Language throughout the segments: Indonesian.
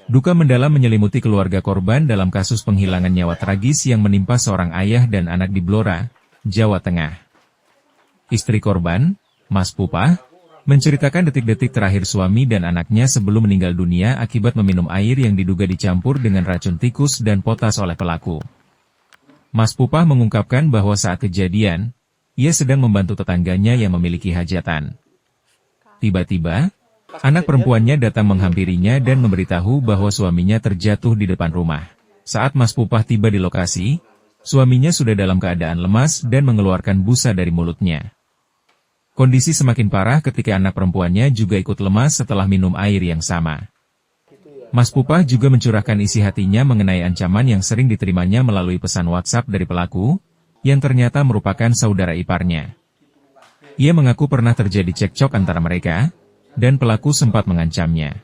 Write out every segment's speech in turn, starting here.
Duka mendalam menyelimuti keluarga korban dalam kasus penghilangan nyawa tragis yang menimpa seorang ayah dan anak di Blora, Jawa Tengah. Istri korban, Mas Pupah, menceritakan detik-detik terakhir suami dan anaknya sebelum meninggal dunia akibat meminum air yang diduga dicampur dengan racun tikus dan potas oleh pelaku. Mas Pupah mengungkapkan bahwa saat kejadian, ia sedang membantu tetangganya yang memiliki hajatan. Tiba-tiba, anak perempuannya datang menghampirinya dan memberitahu bahwa suaminya terjatuh di depan rumah. Saat Mas Pupah tiba di lokasi, suaminya sudah dalam keadaan lemas dan mengeluarkan busa dari mulutnya. Kondisi semakin parah ketika anak perempuannya juga ikut lemas setelah minum air yang sama. Mas Pupah juga mencurahkan isi hatinya mengenai ancaman yang sering diterimanya melalui pesan WhatsApp dari pelaku, yang ternyata merupakan saudara iparnya. Ia mengaku pernah terjadi cekcok antara mereka, dan pelaku sempat mengancamnya.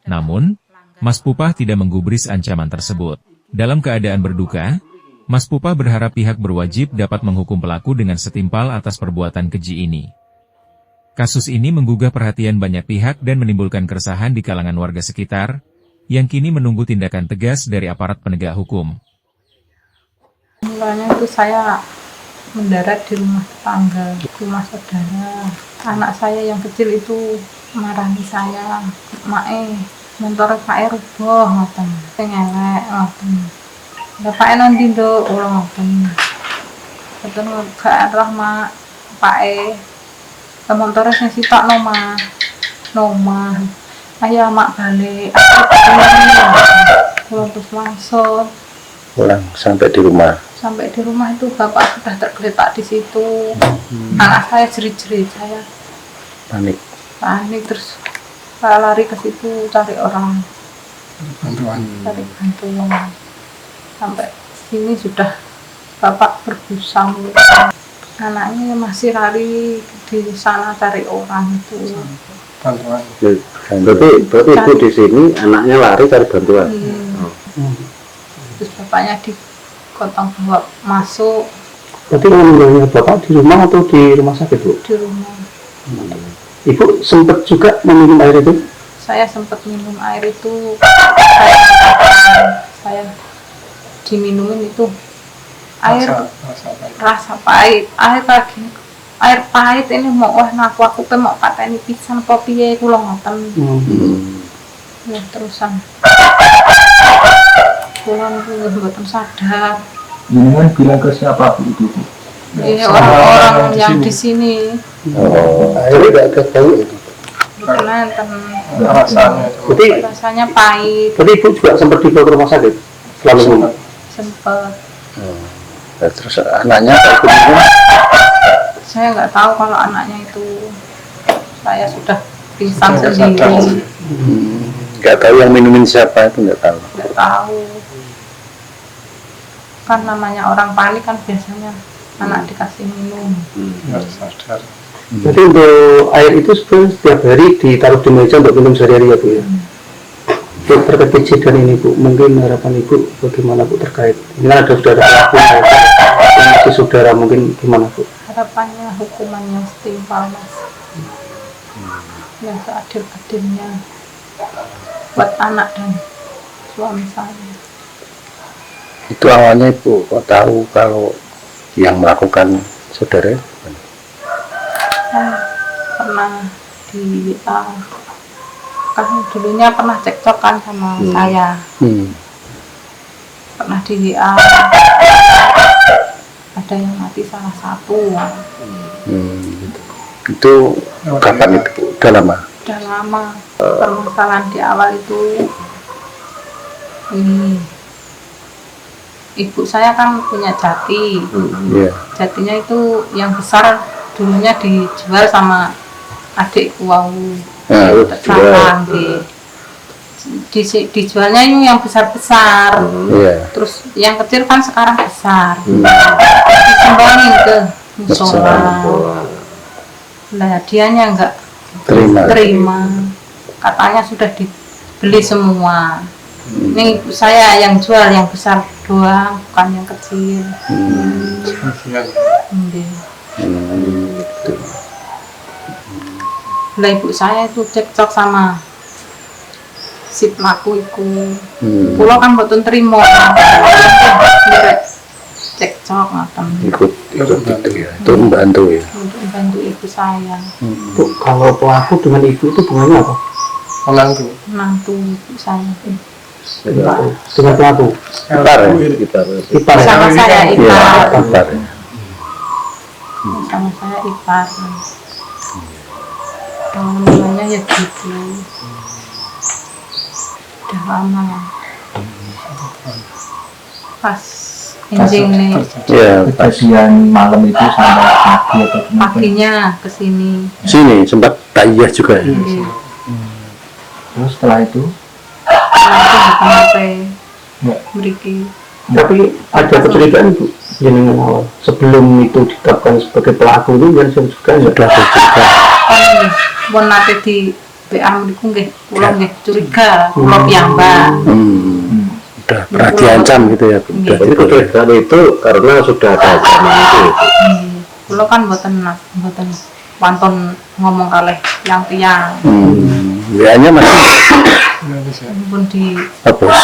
Namun, Mas Pupah tidak menggubris ancaman tersebut. Dalam keadaan berduka, Mas Pupah berharap pihak berwajib dapat menghukum pelaku dengan setimpal atas perbuatan keji ini. Kasus ini menggugah perhatian banyak pihak dan menimbulkan keresahan di kalangan warga sekitar, yang kini menunggu tindakan tegas dari aparat penegak hukum. Mulanya itu saya mendarat di rumah tetangga, rumah saudara. Anak saya yang kecil itu marahi saya, "Mae, motor Pak rubuh ngoten. Sing elek ngoten. Lah Pak nanti nduk ora ngoten. Boten gak arah Mak, Pak motor sing sitok nomah. Ayo Mak balik. Aku terus langsung pulang sampai di rumah. Sampai di rumah itu bapak sudah tergeletak di situ. Anak saya jerit-jerit, saya panik terus saya lari ke situ cari orang, cari bantuan. Sampai sini sudah bapak berbusang, anaknya masih lari di sana cari orang itu. Bantuan. Berarti ibu di sini anaknya lari cari bantuan. Terus bapaknya digotong bawa masuk. Berarti meninggalnya bapak di rumah atau di rumah sakit, Bu? Di rumah. Ibu sempat juga meminum air itu? Saya sempat minum air itu. Saya diminumin itu air rasa pahit. Air pahit ini mau aku mau pateni pisan apa piye kula ngoten. Ya terusan. Pulang mboten sadar. Jangan bilang ke siapa itu? Iya, orang-orang yang di sini. Airnya tidak tahu itu. Rasanya pahit. Berarti ibu juga sempat dibawa ke rumah sakit selama ini? Sempat. Terus anaknya apa? Saya nggak tahu kalau anaknya itu, saya sudah pingsan sendiri. Nggak tahu yang minumin siapa itu, nggak tahu. Nggak tahu. Kan namanya orang panik kan biasanya anak dikasih minum. Sadar. Jadi untuk air itu setiap hari ditaruh di meja untuk minum sehari-hari ya Bu ya? Terkait kejadian ini Bu, mungkin harapan Ibu bagaimana Bu terkait? Ini kan sudah ada pelaku, saudara mungkin gimana Bu? Harapannya hukumannya setimpal Mas. Yang seadil-adilnya buat anak dan suami saya. Itu awalnya Ibu kok tahu kalau yang melakukan saudara? Kan pernah di WA, kan dulunya pernah cekcok kan sama saya. Pernah di WA, ada yang mati salah satu. Itu kapan itu? Udah lama? Udah lama. Permasalahan di awal itu ini, ibu saya kan punya jati. Jatinya itu yang besar dulunya dijual sama adikku dijualnya ini yang besar-besar. Terus yang kecil kan sekarang besar. Disumbangin ke musola. Nah dianya enggak terima. Katanya sudah dibeli semua. Ini saya yang jual yang besar doang, bukan yang kecil. Lah ibu saya itu cekcok sama si pelaku iku. Hmm. Kula kan mboten trimo. Nderek cekcok ngoten. Ikut itu ya, itu membantu ya. Untuk membantu ibu saya, Bu, kalau pelaku dengan ibu itu hubungannya apa? menantu ibu saya. Dengan pelaku Ipar ya, ipar. ipar ya? Sama saya Iya, ipar. ipar ya. Sama saya ipar. Namanya ya gitu. Udah lama. Pas anjing nih Ya, pas Kejadian malam itu sampai pagi atau gimana? paginya kesini. sini sempat tayyah juga ya. Nggih. Terus setelah itu Bukan HP ya, mriki. Tapi ada kecurigaan Bu jenengan awal sebelum itu ditetapkan sebagai pelaku itu kan juga Sudah ada cerita. Kan nggih, pun nate di WA mriku nggih, kula nggih curiga, kula piyambak. Udah pernah diancam gitu ya. Bu. Udah Iya. dicurigakan itu karena sudah ada ancaman itu. Nggih. Kula kan mboten wonten ngomong kalih tiang-tiang. WA-nya masih Pun di hapus.